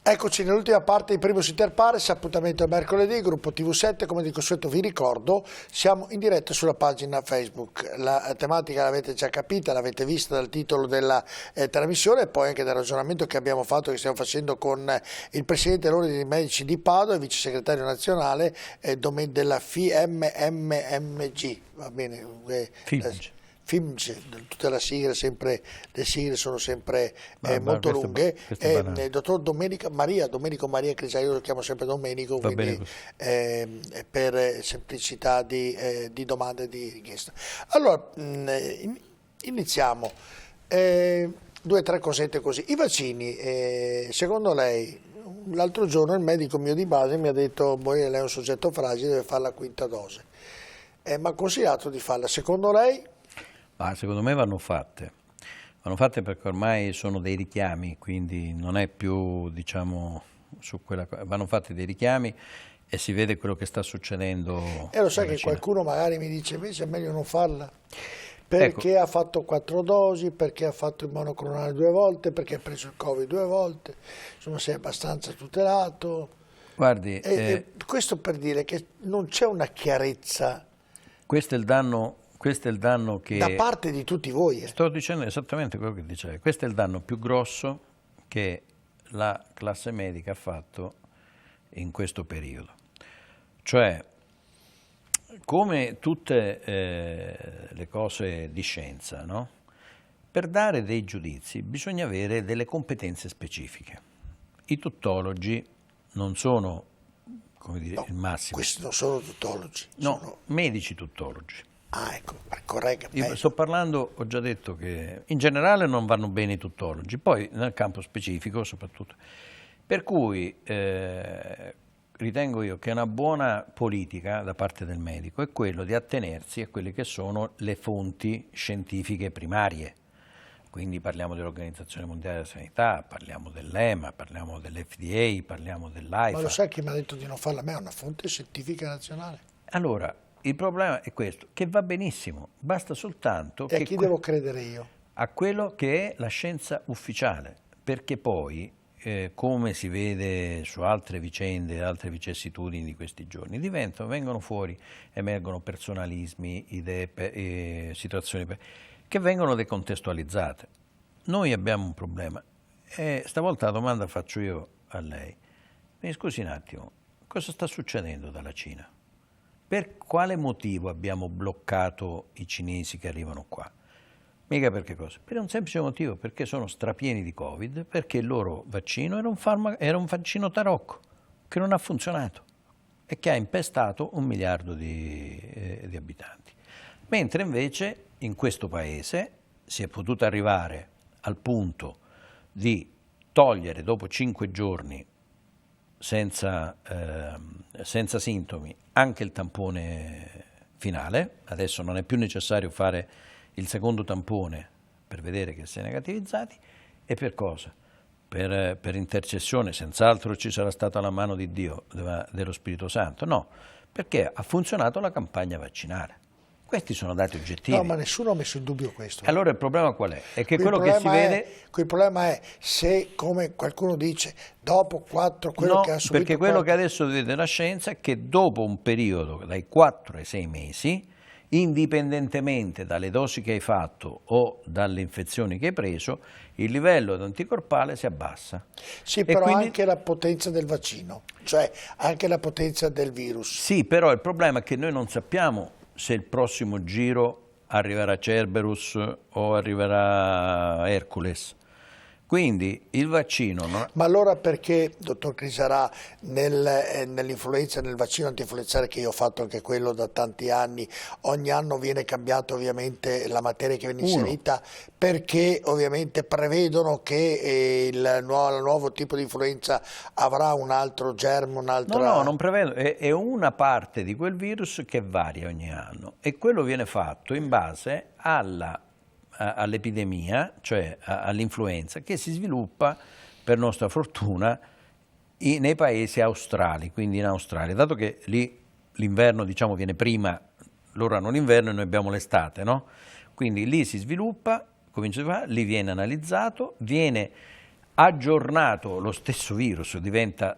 Eccoci nell'ultima parte di Primus Inter Pares, appuntamento mercoledì, gruppo TV7, come di consueto vi ricordo, siamo in diretta sulla pagina Facebook, la tematica l'avete già capita, l'avete vista dal titolo della trasmissione e poi anche dal ragionamento che abbiamo fatto, che stiamo facendo con il Presidente dell'Ordine dei Medici di Padova e Vice Segretario Nazionale della FIMMMG, va bene? FIMG, tutte le sigle sono sempre molto lunghe, dottor Domenico Maria Crisaio, io lo chiamo sempre Domenico, quindi, per semplicità di domande e di richiesta. Allora, iniziamo, 2 o 3 cosette così. I vaccini, secondo lei, l'altro giorno il medico mio di base mi ha detto, lei è un soggetto fragile, deve fare la 5ª dose, mi ha consigliato di farla, secondo lei? Ma secondo me vanno fatte perché ormai sono dei richiami, quindi non è più, diciamo, su quella, vanno fatti dei richiami e si vede quello che sta succedendo. E lo sai che qualcuno magari mi dice invece è meglio non farla, perché ha fatto 4 dosi, perché ha fatto il monoclonale 2 volte, perché ha preso il Covid 2 volte, insomma sei abbastanza tutelato. Guardi, questo per dire che non c'è una chiarezza. Questo è il danno che... Da parte di tutti voi. Sto dicendo esattamente quello che dicevi. Questo è il danno più grosso che la classe medica ha fatto in questo periodo. Cioè, come tutte le cose di scienza, no? Per dare dei giudizi bisogna avere delle competenze specifiche. I tuttologi non sono, come dire, il massimo. Questi non sono tuttologi. No, sono medici tuttologi. Ah, ecco, corregga. Io sto parlando, ho già detto che in generale non vanno bene i tuttologi, poi nel campo specifico soprattutto. Per cui ritengo io che una buona politica da parte del medico è quello di attenersi a quelle che sono le fonti scientifiche primarie. Quindi parliamo dell'Organizzazione Mondiale della Sanità, parliamo dell'EMA, parliamo dell'FDA, parliamo dell'AIFA. Ma lo sai chi mi ha detto di non farla a me? È una fonte scientifica nazionale. Allora, il problema è questo, che va benissimo, basta soltanto che... E a chi devo credere io? A quello che è la scienza ufficiale, perché poi, come si vede su altre vicende, altre vicissitudini di questi giorni, vengono fuori, emergono personalismi, idee, situazioni che vengono decontestualizzate. Noi abbiamo un problema e stavolta la domanda faccio io a lei. Mi scusi un attimo, cosa sta succedendo dalla Cina? Per quale motivo abbiamo bloccato i cinesi che arrivano qua? Mica perché cosa? Per un semplice motivo, perché sono strapieni di Covid, perché il loro vaccino era un vaccino tarocco, che non ha funzionato e che ha impestato 1 miliardo di abitanti. Mentre invece in questo paese si è potuto arrivare al punto di togliere dopo 5 giorni senza sintomi anche il tampone finale. Adesso non è più necessario fare il secondo tampone per vedere che si è negativizzati. E per cosa? Per intercessione, senz'altro ci sarà stata la mano di Dio, dello Spirito Santo, no, perché ha funzionato la campagna vaccinale. Questi sono dati oggettivi. No, ma nessuno ha messo in dubbio questo. Allora il problema qual è? È che quello che si vede... Il problema è se, come qualcuno dice, dopo 4, quello che ha subito... perché quello che adesso vede la scienza è che dopo un periodo, dai 4 ai 6 mesi, indipendentemente dalle dosi che hai fatto o dalle infezioni che hai preso, il livello anticorpale si abbassa. Sì, però quindi... anche la potenza del vaccino, cioè anche la potenza del virus. Sì, però il problema è che noi non sappiamo se il prossimo giro arriverà Cerberus o arriverà Hercules. Quindi il vaccino... Ma allora perché, dottor Crisarà, nell'influenza, nel vaccino antinfluenzale, che io ho fatto anche quello da tanti anni, ogni anno viene cambiata ovviamente la materia che viene inserita, perché ovviamente prevedono che il nuovo tipo di influenza avrà un altro germe, un'altra... No, non prevedo, è una parte di quel virus che varia ogni anno e quello viene fatto in base all'epidemia, cioè all'influenza, che si sviluppa, per nostra fortuna, nei paesi australi, quindi in Australia, dato che lì l'inverno, diciamo, viene prima, loro hanno l'inverno e noi abbiamo l'estate, no? Quindi lì si sviluppa, comincia a fare, lì viene analizzato, viene aggiornato lo stesso virus, diventa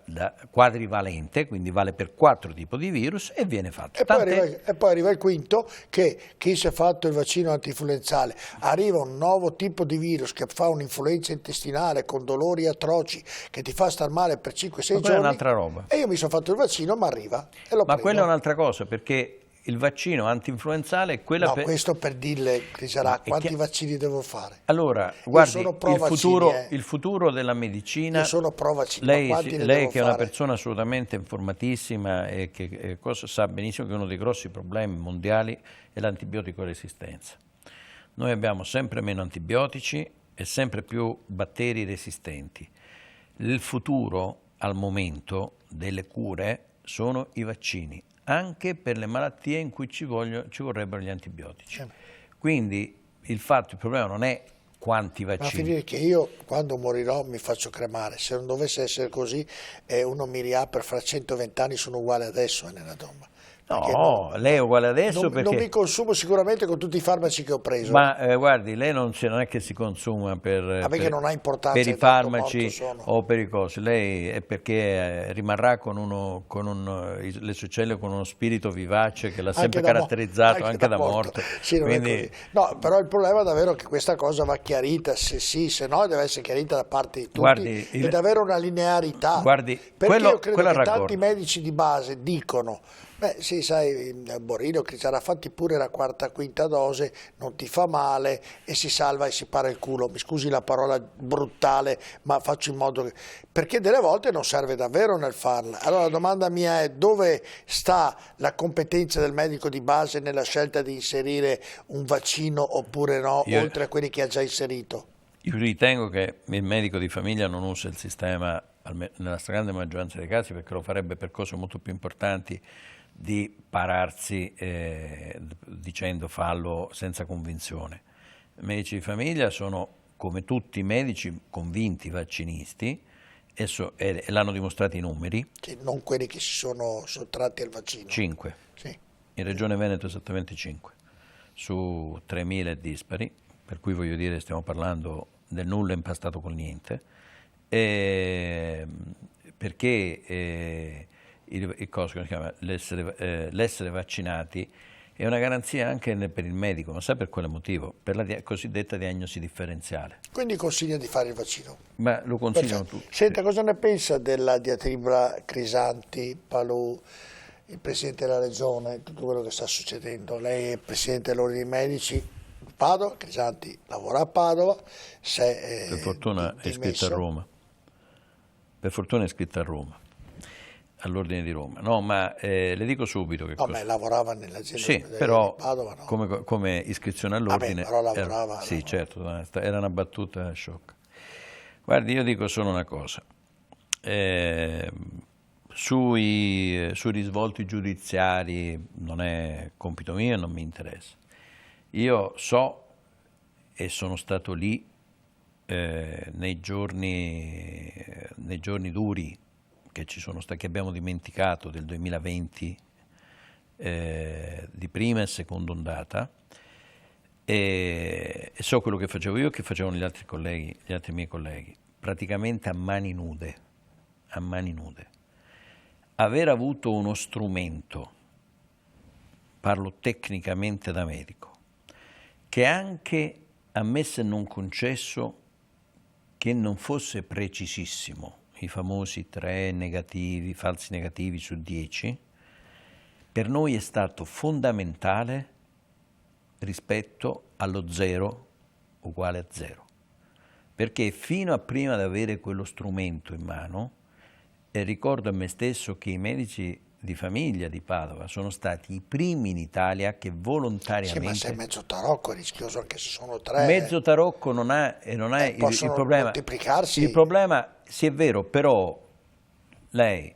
quadrivalente, quindi vale per 4 tipi di virus e viene fatto. E poi arriva il quinto, che chi si è fatto il vaccino antinfluenzale, arriva un nuovo tipo di virus che fa un'influenza intestinale con dolori atroci, che ti fa star male per 5-6 giorni. Quella è un'altra roba. E io mi sono fatto il vaccino, ma arriva e lo prendo. Quella è un'altra cosa, perché il vaccino antinfluenzale è quella questo per dirle, Crisarà, quanti vaccini devo fare? Allora, guardi, sono il futuro della medicina, io sono pro vaccini, lei che è una persona assolutamente informatissima e che sa benissimo che uno dei grossi problemi mondiali è l'antibiotico resistenza. Noi abbiamo sempre meno antibiotici e sempre più batteri resistenti. Il futuro, al momento, delle cure sono i vaccini, anche per le malattie in cui ci vorrebbero gli antibiotici. Quindi il problema non è quanti vaccini. Ma finire che io quando morirò mi faccio cremare, se non dovesse essere così uno mi riapre fra 120 anni sono uguale adesso nella tomba. No, lei è uguale adesso perché... Non mi consumo sicuramente con tutti i farmaci che ho preso. Ma guardi, lei non è che si consuma per non ha importanza i farmaci o per i cosi, lei è perché rimarrà con le sue cellule con uno spirito vivace che l'ha sempre caratterizzato anche da morte. Sì, quindi... No, però il problema è davvero che questa cosa va chiarita, se sì, se no deve essere chiarita da parte di tutti e deve avere una linearità. Guardi, perché io credo che tanti medici di base dicono: beh sì, sai, Borino, che sarà fatti pure la quarta, quinta dose, non ti fa male e si salva e si para il culo. Mi scusi la parola brutale, ma faccio in modo che... Perché delle volte non serve davvero nel farla. Allora la domanda mia è: dove sta la competenza del medico di base nella scelta di inserire un vaccino oppure no, oltre a quelli che ha già inserito? Io ritengo che il medico di famiglia non usa il sistema, nella stragrande maggioranza dei casi, perché lo farebbe per cose molto più importanti di pararsi dicendo fallo senza convinzione. I medici di famiglia sono, come tutti i medici, convinti vaccinisti e l'hanno dimostrato i numeri. Sì, non quelli che si sono sottratti al vaccino. 5. Sì. In Regione Veneto esattamente 5 su 3.000 dispari, per cui voglio dire stiamo parlando del nulla impastato col niente, perché l'essere vaccinati è una garanzia anche per il medico, ma sa per quale motivo? Per la cosiddetta diagnosi differenziale. Quindi consiglia di fare il vaccino? Ma lo consigliano tutti. Senta, cosa ne pensa della diatriba Crisanti, Palù, il Presidente della Regione, tutto quello che sta succedendo? Lei è Presidente dell'Ordine dei Medici, Padova, Crisanti lavora a Padova, per fortuna è iscritta a Roma. Per fortuna è iscritta a Roma, all'Ordine di Roma. No, ma le dico subito che ma lavorava nell'azienda di Padova, no? come iscrizione all'Ordine. Però lavorava. Sì, certo, era una battuta sciocca. Guardi, io dico solo una cosa. Sui risvolti giudiziari non è compito mio e non mi interessa. Io so e sono stato lì nei giorni duri che abbiamo dimenticato del 2020, di prima e seconda ondata, e so quello che facevo io e che facevano gli altri miei colleghi, praticamente a mani nude. Aver avuto uno strumento, parlo tecnicamente da medico, che anche ammesso e non concesso che non fosse precisissimo, i famosi 3 negativi, falsi negativi su 10, per noi è stato fondamentale rispetto allo 0 uguale a 0. Perché fino a prima di avere quello strumento in mano, ricordo a me stesso che i medici di famiglia di Padova sono stati i primi in Italia che volontariamente... Sì, ma se è mezzo tarocco è rischioso anche se sono 3. Mezzo tarocco non ha il problema. Moltiplicarsi. Il problema, sì è vero, però lei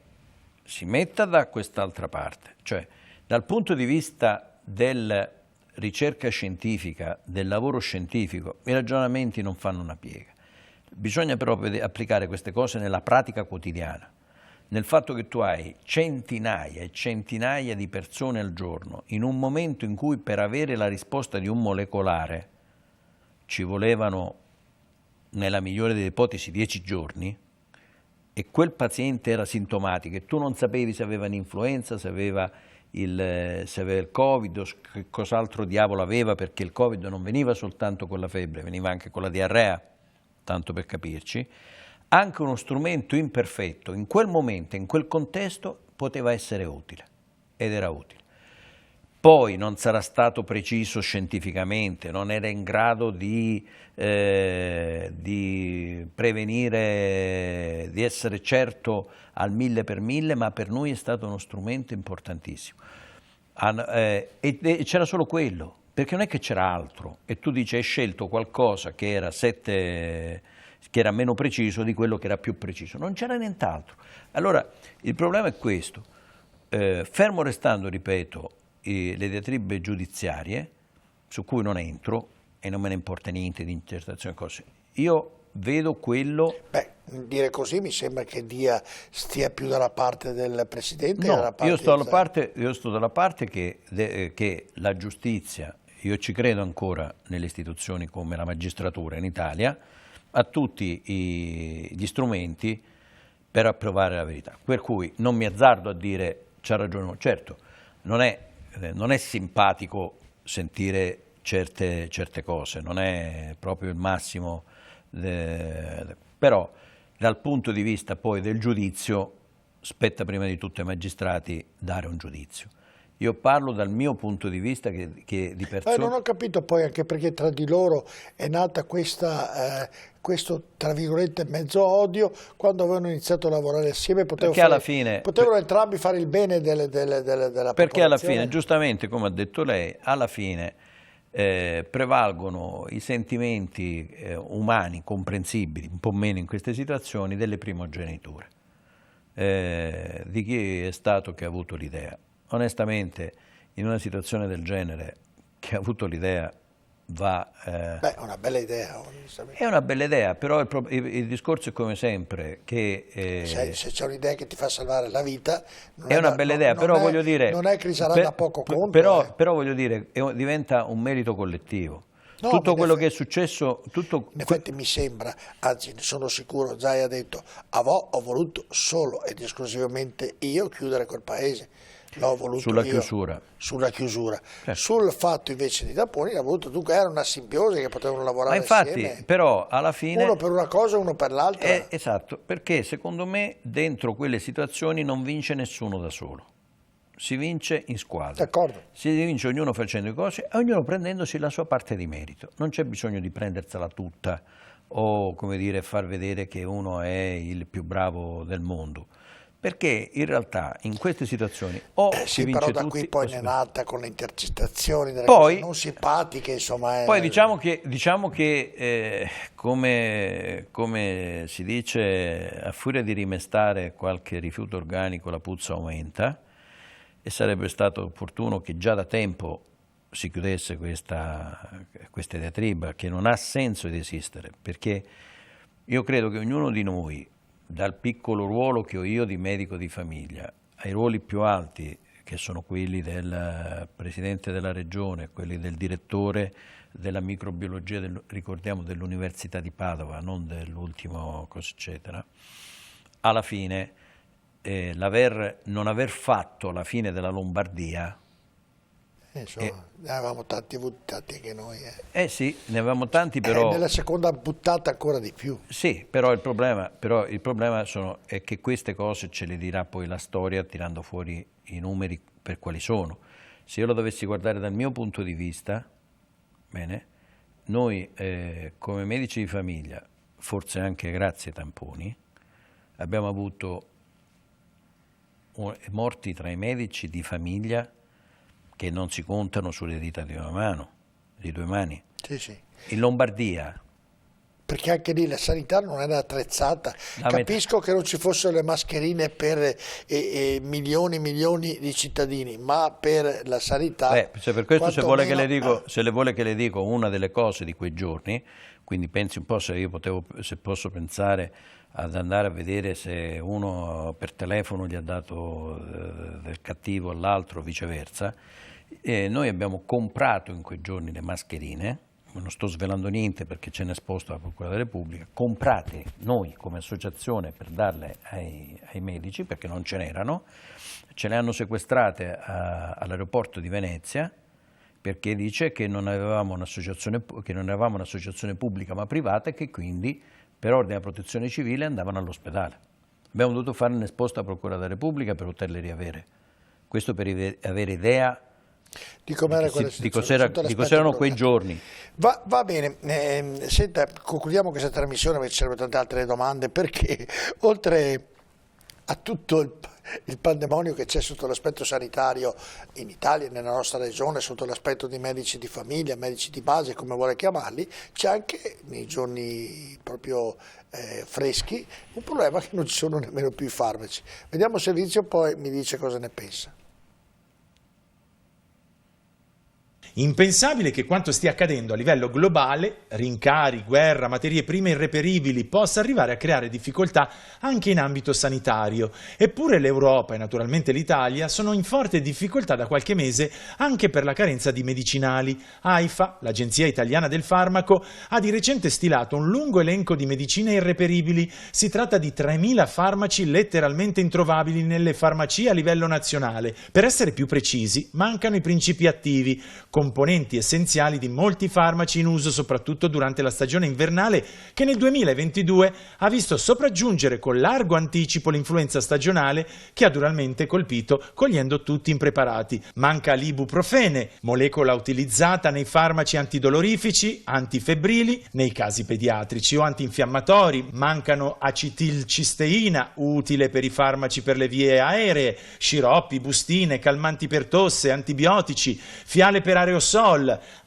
si metta da quest'altra parte. Cioè, dal punto di vista della ricerca scientifica, del lavoro scientifico, i ragionamenti non fanno una piega. Bisogna però applicare queste cose nella pratica quotidiana. Nel fatto che tu hai centinaia e centinaia di persone al giorno, in un momento in cui per avere la risposta di un molecolare ci volevano nella migliore delle ipotesi 10 giorni, e quel paziente era sintomatico e tu non sapevi se aveva un'influenza, se aveva il Covid o che cos'altro diavolo aveva, perché il Covid non veniva soltanto con la febbre, veniva anche con la diarrea, tanto per capirci, anche uno strumento imperfetto in quel momento, in quel contesto, poteva essere utile, ed era utile. Poi non sarà stato preciso scientificamente, non era in grado di prevenire, di essere certo al 1000 per 1000, ma per noi è stato uno strumento importantissimo. E c'era solo quello, perché non è che c'era altro, e tu dici hai scelto qualcosa che era meno preciso di quello che era più preciso, non c'era nient'altro. Allora il problema è questo, fermo restando, ripeto, le diatribe giudiziarie, su cui non entro e non me ne importa niente di intercettazioni e cose, io vedo quello... Beh, dire così mi sembra che stia più dalla parte del Presidente. No, dalla parte io sto dalla parte che la giustizia, io ci credo ancora nelle istituzioni come la magistratura in Italia, ha tutti gli strumenti per approvare la verità. Per cui non mi azzardo a dire c'ha ragione, certo, non è simpatico sentire certe cose, non è proprio il massimo, però dal punto di vista poi del giudizio spetta prima di tutto ai magistrati dare un giudizio. Io parlo dal mio punto di vista che di persone... non ho capito poi anche perché tra di loro è nata questo, tra virgolette, mezzo odio, quando avevano iniziato a lavorare assieme potevano entrambi fare il bene della popolazione. Perché alla fine, giustamente come ha detto lei, alla fine prevalgono i sentimenti umani comprensibili, un po' meno in queste situazioni, delle primogeniture, di chi è stato che ha avuto l'idea. Onestamente, in una situazione del genere, chi ha avuto l'idea va... Beh, è una bella idea, onestamente. È una bella idea, però il discorso è come sempre che... se c'è un'idea che ti fa salvare la vita... È una bella idea, però voglio dire... Non è che sarà da poco conto. Però voglio dire, diventa un merito collettivo. No, tutto quello che è successo... In effetti mi sembra, anzi ne sono sicuro, Zaia ha detto, ho voluto solo ed esclusivamente io chiudere quel paese. L'ho voluto sulla io, chiusura. Sulla chiusura. Certo. Sul fatto invece di Daponi l'ha voluto tu, che era una simbiosi che potevano lavorare insieme. Infatti, però alla fine... Uno per una cosa e uno per l'altra. Esatto, perché secondo me dentro quelle situazioni non vince nessuno da solo. Si vince in squadra. D'accordo. Si vince ognuno facendo le cose e ognuno prendendosi la sua parte di merito. Non c'è bisogno di prendersela tutta o, come dire, far vedere che uno è il più bravo del mondo. Perché in realtà in queste situazioni si vince però da tutti, qui poi ne è nata con le intercettazioni, delle poi, cose non simpatiche, insomma. Poi diciamo che come si dice, a furia di rimestare qualche rifiuto organico la puzza aumenta, e sarebbe stato opportuno che già da tempo si chiudesse questa diatriba, che non ha senso di esistere, perché io credo che ognuno di noi, dal piccolo ruolo che ho io di medico di famiglia, ai ruoli più alti, che sono quelli del Presidente della Regione, quelli del Direttore della microbiologia, ricordiamo, dell'Università di Padova, non dell'ultimo cosa eccetera, alla fine non aver fatto la fine della Lombardia... Insomma, ne avevamo tanti buttati anche noi. Sì, ne avevamo tanti, però... nella seconda buttata ancora di più. Sì, però il problema è che queste cose ce le dirà poi la storia tirando fuori i numeri per quali sono. Se io lo dovessi guardare dal mio punto di vista, bene, noi come medici di famiglia, forse anche grazie ai tamponi, abbiamo avuto morti tra i medici di famiglia che non si contano sulle dita di una mano, di due mani. Sì, sì. In Lombardia. Perché anche lì la sanità non era attrezzata. Capisco che non ci fossero le mascherine per milioni e milioni di cittadini, ma per la sanità... per questo se le vuole che le dico una delle cose di quei giorni, quindi pensi un po' se posso pensare ad andare a vedere se uno per telefono gli ha dato del cattivo all'altro, viceversa. Noi abbiamo comprato in quei giorni le mascherine, non sto svelando niente perché ce n'è esposto la Procura della Repubblica, comprate noi come associazione per darle ai medici, perché non ce n'erano, ce le hanno sequestrate all'aeroporto di Venezia, perché dice che non avevamo un'associazione pubblica ma privata e che quindi per ordine della protezione civile andavano all'ospedale. Abbiamo dovuto fare un esposto alla Procura della Repubblica per poterle riavere. Questo per avere idea di com'era quella situazione, di cos'erano quei giorni. Va bene, senta, concludiamo questa trasmissione perché ci sarebbero tante altre domande, perché oltre a tutto il pandemonio che c'è sotto l'aspetto sanitario in Italia, nella nostra regione, sotto l'aspetto di medici di famiglia, medici di base, come vuole chiamarli, c'è anche nei giorni proprio freschi un problema che non ci sono nemmeno più i farmaci. Vediamo il servizio, poi mi dice cosa ne pensa. Impensabile che quanto stia accadendo a livello globale, rincari, guerra, materie prime irreperibili, possa arrivare a creare difficoltà anche in ambito sanitario. Eppure l'Europa e naturalmente l'Italia sono in forte difficoltà da qualche mese anche per la carenza di medicinali. AIFA, l'Agenzia Italiana del Farmaco, ha di recente stilato un lungo elenco di medicine irreperibili. Si tratta di 3.000 farmaci letteralmente introvabili nelle farmacie a livello nazionale. Per essere più precisi, mancano i principi attivi, componenti essenziali di molti farmaci in uso soprattutto durante la stagione invernale, che nel 2022 ha visto sopraggiungere con largo anticipo l'influenza stagionale che ha duramente colpito, cogliendo tutti impreparati. Manca l'ibuprofene, molecola utilizzata nei farmaci antidolorifici, antifebbrili, nei casi pediatrici o antinfiammatori. Mancano acetilcisteina, utile per i farmaci per le vie aeree, sciroppi, bustine, calmanti per tosse, antibiotici, fiale per aerosol,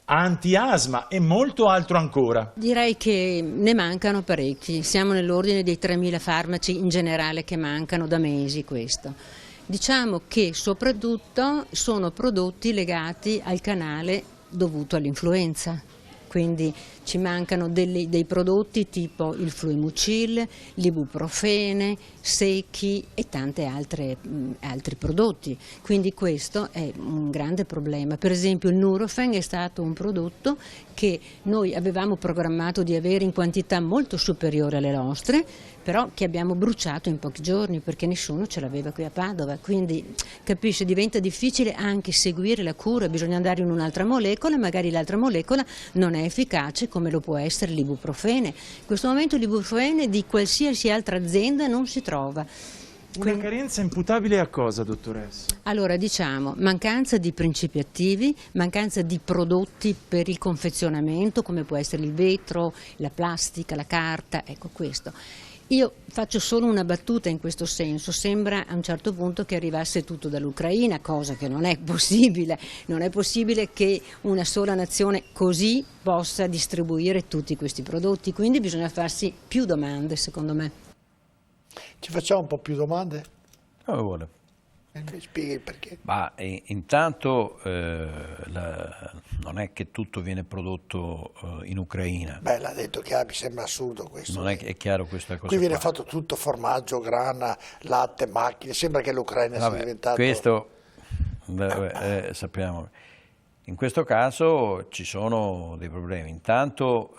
antiasma e molto altro ancora. Direi che ne mancano parecchi, siamo nell'ordine dei 3.000 farmaci in generale che mancano da mesi questo. Diciamo che soprattutto sono prodotti legati al canale dovuto all'influenza. Quindi ci mancano dei prodotti tipo il Fluimucil, l'ibuprofene, secchi e tanti altri prodotti. Quindi questo è un grande problema. Per esempio il Nurofen è stato un prodotto che noi avevamo programmato di avere in quantità molto superiore alle nostre, però che abbiamo bruciato in pochi giorni perché nessuno ce l'aveva qui a Padova. Quindi capisce, diventa difficile anche seguire la cura, bisogna andare in un'altra molecola, magari l'altra molecola non è efficace come lo può essere l'ibuprofene. In questo momento l'ibuprofene di qualsiasi altra azienda non si trova. Una carenza imputabile a cosa, dottoressa? Allora diciamo mancanza di principi attivi, mancanza di prodotti per il confezionamento come può essere il vetro, la plastica, la carta, ecco questo. Io faccio solo una battuta in questo senso, sembra a un certo punto che arrivasse tutto dall'Ucraina, cosa che non è possibile che una sola nazione così possa distribuire tutti questi prodotti, quindi bisogna farsi più domande secondo me. Ci facciamo un po' più domande? Come vuole. Mi spieghi il perché? Ma intanto non è che tutto viene prodotto in Ucraina. Beh, l'ha detto che mi sembra assurdo questo. Non è chiaro questa cosa. Qui viene fatto tutto, formaggio, grana, latte, macchine, sembra che l'Ucraina sia diventato... Questo sappiamo. In questo caso ci sono dei problemi. Intanto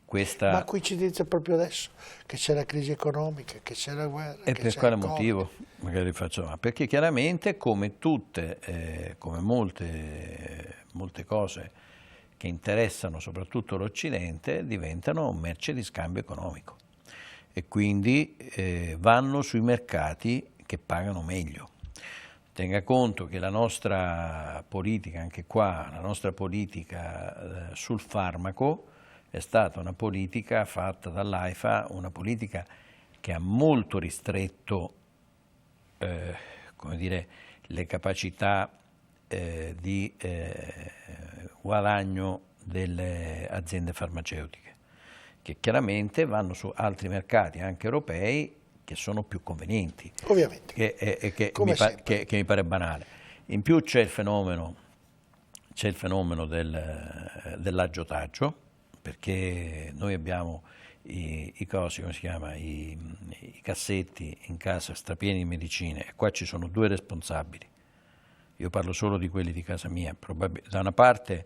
questa... Ma coincidenza proprio adesso, che c'è la crisi economica, che c'è la guerra. E per quale motivo? Magari faccio, perché chiaramente come tutte, come molte cose che interessano soprattutto l'Occidente, diventano merce di scambio economico e quindi vanno sui mercati che pagano meglio. Tenga conto che la nostra politica, anche qua, la nostra politica sul farmaco, è stata una politica fatta dall'AIFA, una politica che ha molto ristretto come dire, le capacità di guadagno delle aziende farmaceutiche, che chiaramente vanno su altri mercati, anche europei, che sono più convenienti. Ovviamente. Che mi pare banale. In più c'è il fenomeno dell'aggiotaggio, perché noi abbiamo i cosi, come si chiama, i cassetti in casa strapieni di medicine e qua ci sono due responsabili. Io parlo solo di quelli di casa mia. Da una parte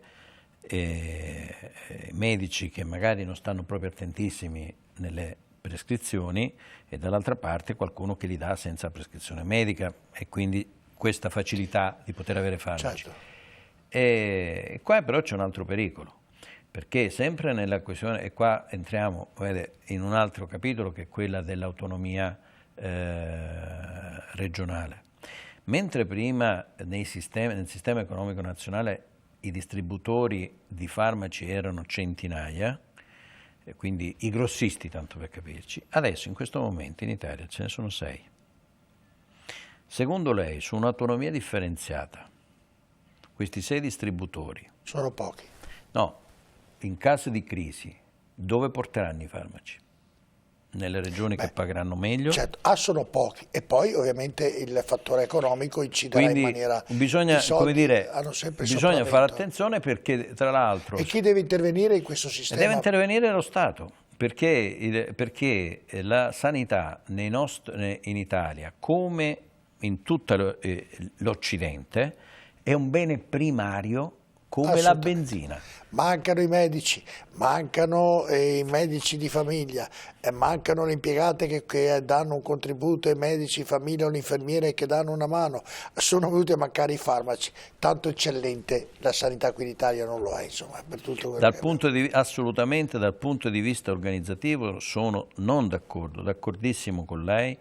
medici che magari non stanno proprio attentissimi nelle prescrizioni e dall'altra parte qualcuno che li dà senza prescrizione medica e quindi questa facilità di poter avere farmaci. Certo. E qua però c'è un altro pericolo, perché sempre nella questione, e qua entriamo in un altro capitolo che è quella dell'autonomia regionale. Mentre prima nel sistema economico nazionale i distributori di farmaci erano centinaia, quindi i grossisti tanto per capirci, adesso in questo momento in Italia ce ne sono 6. Secondo lei, su un'autonomia differenziata, questi 6 distributori... Sono pochi. No, in caso di crisi, dove porteranno i farmaci? Nelle regioni che pagheranno meglio? Certo, sono pochi e poi ovviamente il fattore economico inciderà Quindi in maniera... bisogna, come dire, bisogna fare attenzione perché tra l'altro... E chi deve intervenire in questo sistema? Deve intervenire lo Stato, perché la sanità in Italia, come in tutto l'Occidente, è un bene primario come la benzina. Mancano i medici, mancano i medici di famiglia, mancano le impiegate che danno un contributo ai medici di famiglia o le infermiere che danno una mano, sono venuti a mancare i farmaci, tanto eccellente la sanità qui in Italia non lo è, insomma, per tutto quello assolutamente dal punto di vista organizzativo sono non d'accordo, d'accordissimo con lei.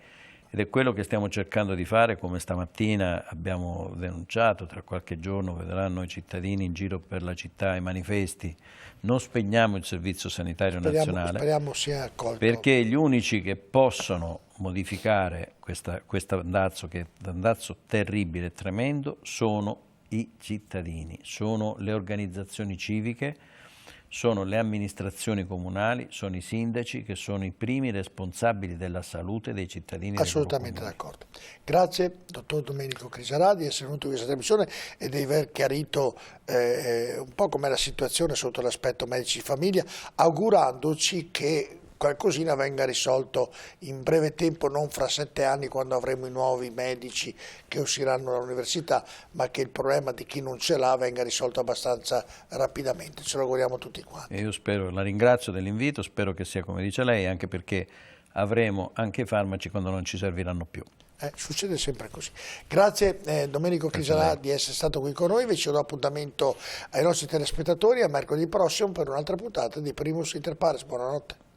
Ed è quello che stiamo cercando di fare, come stamattina abbiamo denunciato, tra qualche giorno vedranno i cittadini in giro per la città, i manifesti, non spegniamo il servizio sanitario nazionale, speriamo sia accolto. Perché gli unici che possono modificare questo andazzo, che è un andazzo terribile e tremendo, sono i cittadini, sono le organizzazioni civiche, sono le amministrazioni comunali, sono i sindaci che sono i primi responsabili della salute dei cittadini. Assolutamente d'accordo. Grazie dottor Domenico Crisarà di essere venuto in questa trasmissione e di aver chiarito un po' com'è la situazione sotto l'aspetto medici di famiglia, augurandoci che qualcosina venga risolto in breve tempo, non fra 7 anni quando avremo i nuovi medici che usciranno dall'università, ma che il problema di chi non ce l'ha venga risolto abbastanza rapidamente. Ce lo auguriamo tutti quanti. E io spero, la ringrazio dell'invito, spero che sia come dice lei, anche perché avremo anche i farmaci quando non ci serviranno più. Succede sempre così. Grazie Domenico Crisarà di essere stato qui con noi, invece do appuntamento ai nostri telespettatori a mercoledì prossimo per un'altra puntata di Primus Inter Pares. Buonanotte.